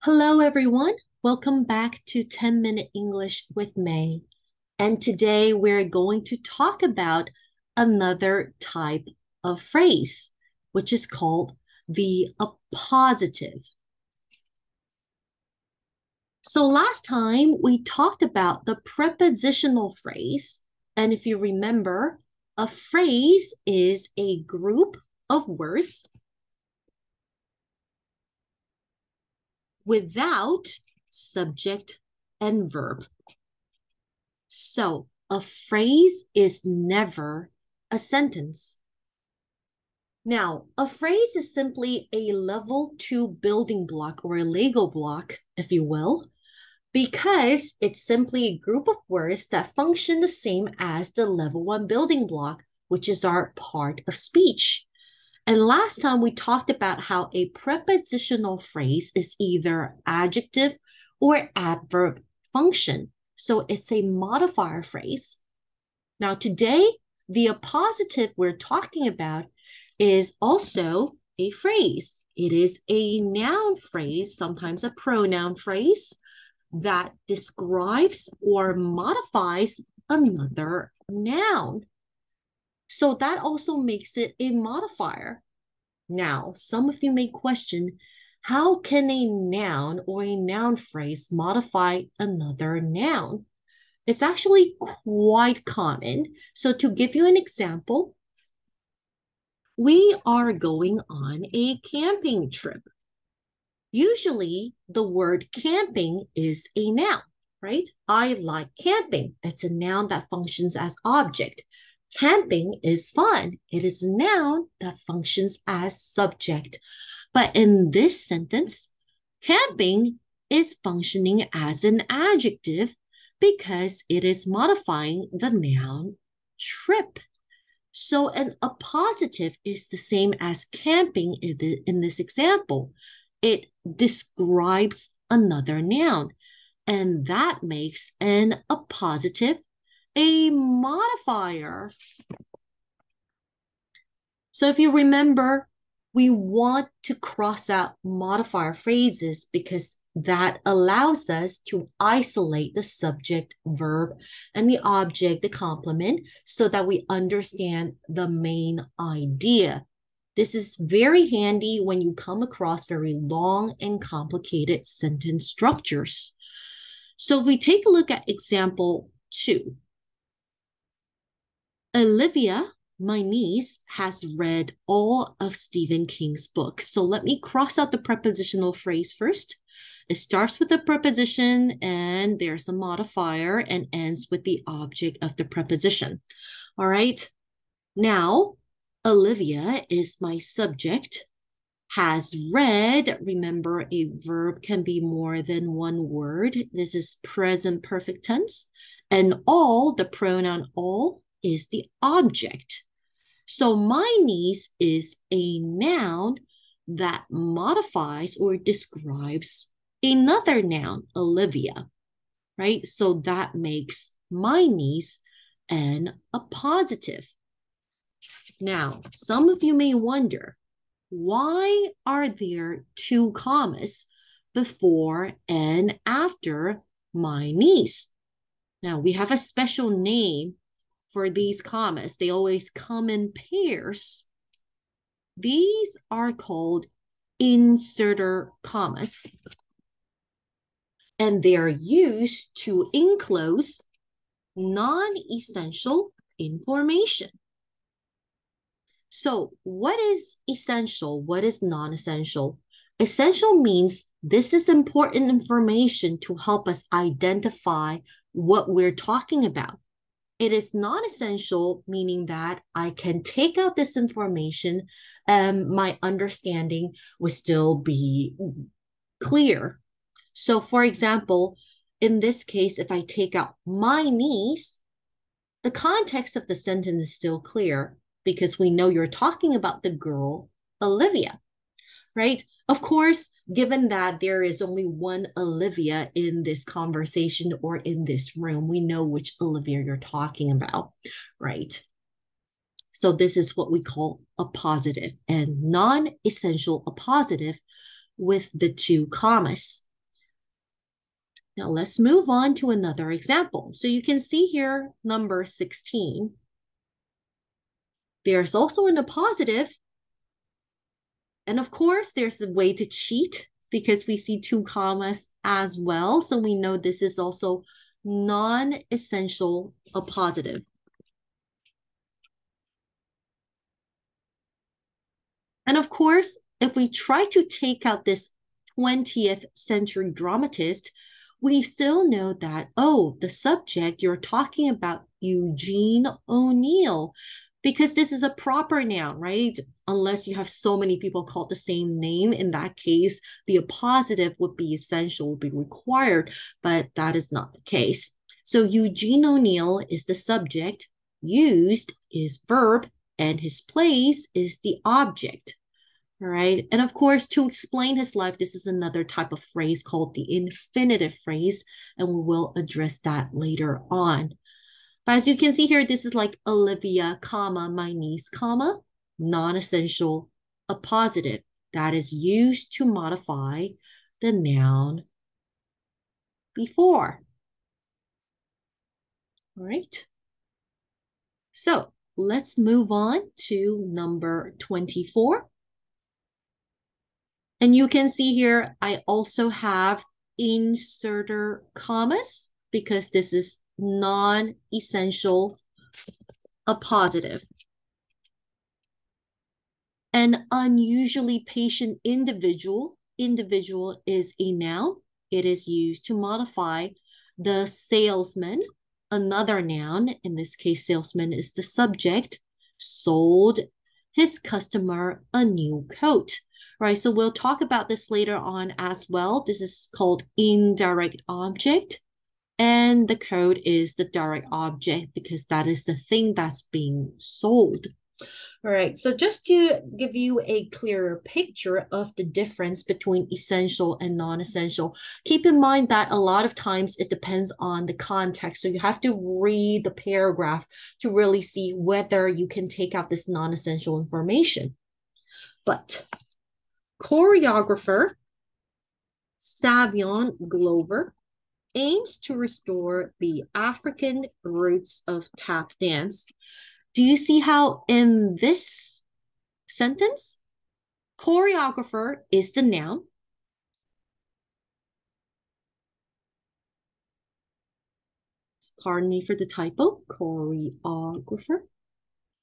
Hello, everyone. Welcome back to 10-Minute English with May. And today we're going to talk about another type of phrase, which is called the appositive. So last time we talked about the prepositional phrase. And if you remember, a phrase is a group of words without subject and verb. So a phrase is never a sentence. Now, a phrase is simply a level 2 building block or a Lego block, if you will, because it's simply a group of words that function the same as the level 1 building block, which is our part of speech. And last time we talked about how a prepositional phrase is either adjective or adverb function. So it's a modifier phrase. Now today, the appositive we're talking about is also a phrase. It is a noun phrase, sometimes a pronoun phrase that describes or modifies another noun. So that also makes it a modifier. Now, some of you may question, how can a noun or a noun phrase modify another noun? It's actually quite common. So to give you an example, we are going on a camping trip. Usually the word camping is a noun, right? I like camping. It's a noun that functions as object. Camping is fun. It is a noun that functions as subject. But in this sentence, camping is functioning as an adjective because it is modifying the noun trip. So an appositive is the same as camping in this example. It describes another noun, and that makes an appositive a modifier. So if you remember, we want to cross out modifier phrases because that allows us to isolate the subject, verb, and the object, the complement, so that we understand the main idea. This is very handy when you come across very long and complicated sentence structures. So if we take a look at example 2, Olivia, my niece, has read all of Stephen King's books. So let me cross out the prepositional phrase first. It starts with a preposition and there's a modifier and ends with the object of the preposition. All right. Now, Olivia is my subject. Has read. Remember, a verb can be more than one word. This is present perfect tense. And all, the pronoun all, is the object. So my niece is a noun that modifies or describes another noun, Olivia, right? So that makes my niece an appositive. Now, some of you may wonder, why are there 2 commas before and after my niece? Now, we have a special name for these commas. They always come in pairs. These are called inserter commas. And they are used to enclose non-essential information. So what is essential? What is non-essential? Essential means this is important information to help us identify what we're talking about. It is non-essential, meaning that I can take out this information and my understanding will still be clear. So for example, in this case, if I take out my niece, the context of the sentence is still clear because we know you're talking about the girl, Olivia, right? Of course, given that there is only one Olivia in this conversation or in this room, we know which Olivia you're talking about, right? So this is what we call appositive and non-essential appositive with the 2 commas. Now let's move on to another example. So you can see here, number 16. There's also an appositive. And of course, there's a way to cheat because we see 2 commas as well. So we know this is also non-essential appositive. And of course, if we try to take out this 20th century dramatist, we still know that, oh, the subject, you're talking about Eugene O'Neill, because this is a proper noun, right? Unless you have so many people called the same name, in that case, the appositive would be essential, would be required, but that is not the case. So Eugene O'Neill is the subject, used is verb, and his place is the object. All right. And of course, to explain his life, this is another type of phrase called the infinitive phrase, and we will address that later on. But as you can see here, this is like Olivia, comma, my niece, comma, non-essential appositive that is used to modify the noun before. All right. So let's move on to number 24. And you can see here, I also have inserter commas because this is non-essential appositive. An unusually patient individual. Individual is a noun. It is used to modify the salesman. Another noun, in this case, salesman is the subject, sold his customer a new coat. Right, so we'll talk about this later on as well. This is called indirect object. And the code is the direct object because that is the thing that's being sold. All right, so just to give you a clearer picture of the difference between essential and non-essential, keep in mind that a lot of times it depends on the context. So you have to read the paragraph to really see whether you can take out this non-essential information. But choreographer Savion Glover aims to restore the African roots of tap dance. Do you see how in this sentence, choreographer is the noun? Pardon me for the typo, choreographer.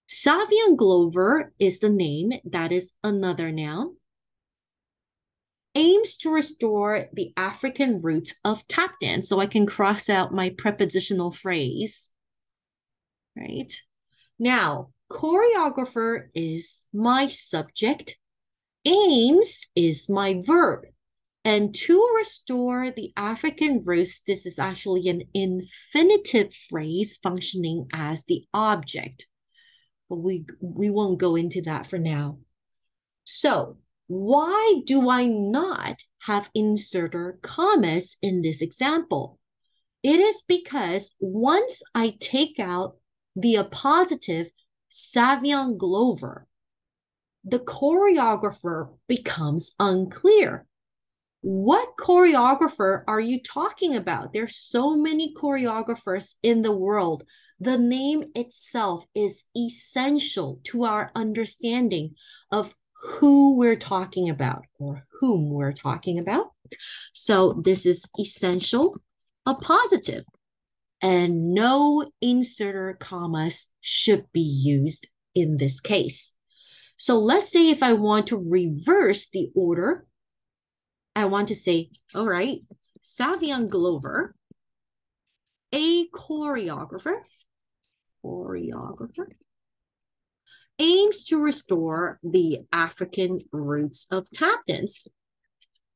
Savion Glover is the name, that is another noun. Aims to restore the African roots of tap dance. So I can cross out my prepositional phrase, right? Now, choreographer is my subject. Aims is my verb. And to restore the African roots, this is actually an infinitive phrase functioning as the object. But we won't go into that for now. So, why do I not have inserter commas in this example? It is because once I take out the appositive Savion Glover, the choreographer becomes unclear. What choreographer are you talking about? There's so many choreographers in the world. The name itself is essential to our understanding of who we're talking about or whom we're talking about. So this is essential appositive, and no inserter commas should be used in this case. So let's say if I want to reverse the order, I want to say, all right, Savion Glover, a choreographer, aims to restore the African roots of tap dance.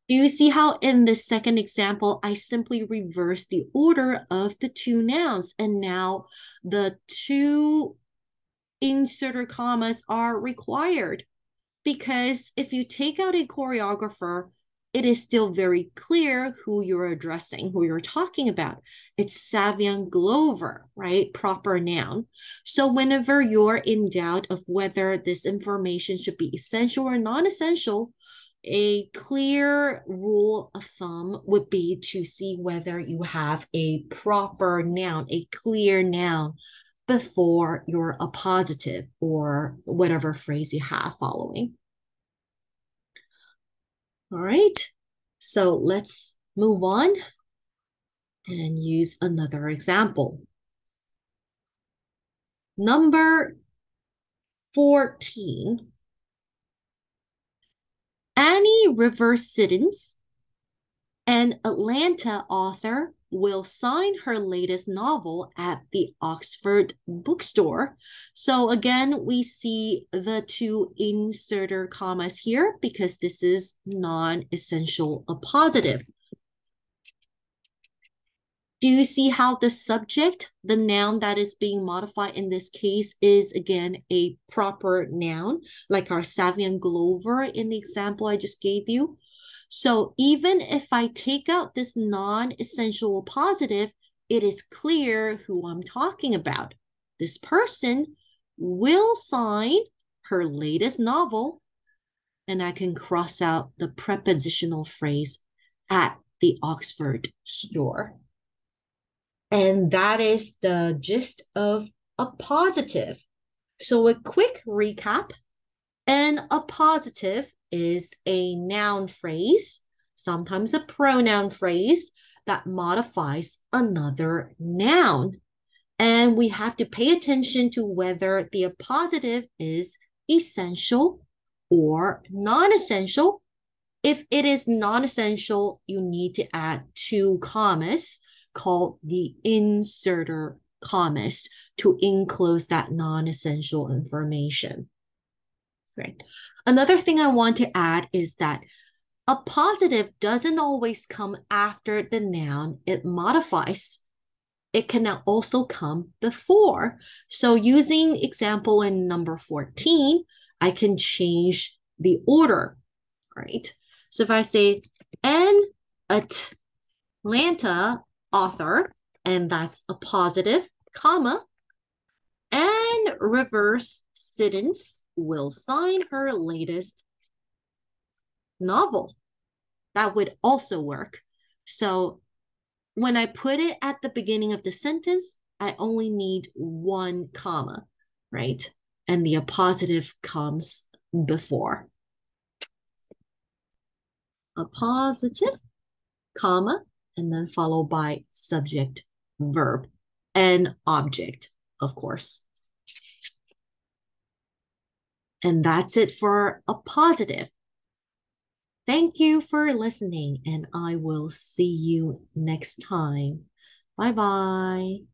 Do you see how in the second example, I simply reverse the order of the 2 nouns, and now the 2 inserter commas are required? Because if you take out a choreographer, it is still very clear who you're addressing, who you're talking about. It's Savion Glover, right? Proper noun. So whenever you're in doubt of whether this information should be essential or non-essential, a clear rule of thumb would be to see whether you have a proper noun, a clear noun before your appositive or whatever phrase you have following. All right, so let's move on and use another example. Number 14. Annie River Siddons, an Atlanta author, will sign her latest novel at the Oxford bookstore. So again, we see the two inserter commas here because this is non-essential appositive. Do you see how the subject, the noun that is being modified in this case, is again a proper noun, like our Savion Glover in the example I just gave you? So even if I take out this non-essential appositive, it is clear who I'm talking about. This person will sign her latest novel, and I can cross out the prepositional phrase at the Oxford store. And that is the gist of appositive. So a quick recap. An appositive is a noun phrase, sometimes a pronoun phrase that modifies another noun. And we have to pay attention to whether the appositive is essential or non-essential. If it is non-essential, you need to add two commas called the inserter commas to enclose that non-essential information. Right. Another thing I want to add is that appositive doesn't always come after the noun it modifies. It can also come before. So using example in number 14, I can change the order, right? So if I say an Atlanta author, and that's appositive, comma, and Rivers Siddons will sign her latest novel. That would also work. So when I put it at the beginning of the sentence, I only need one comma, right? And the appositive comes before. Appositive, comma, and then followed by subject, verb, and object, of course. And that's it for appositive. Thank you for listening, and I will see you next time. Bye bye.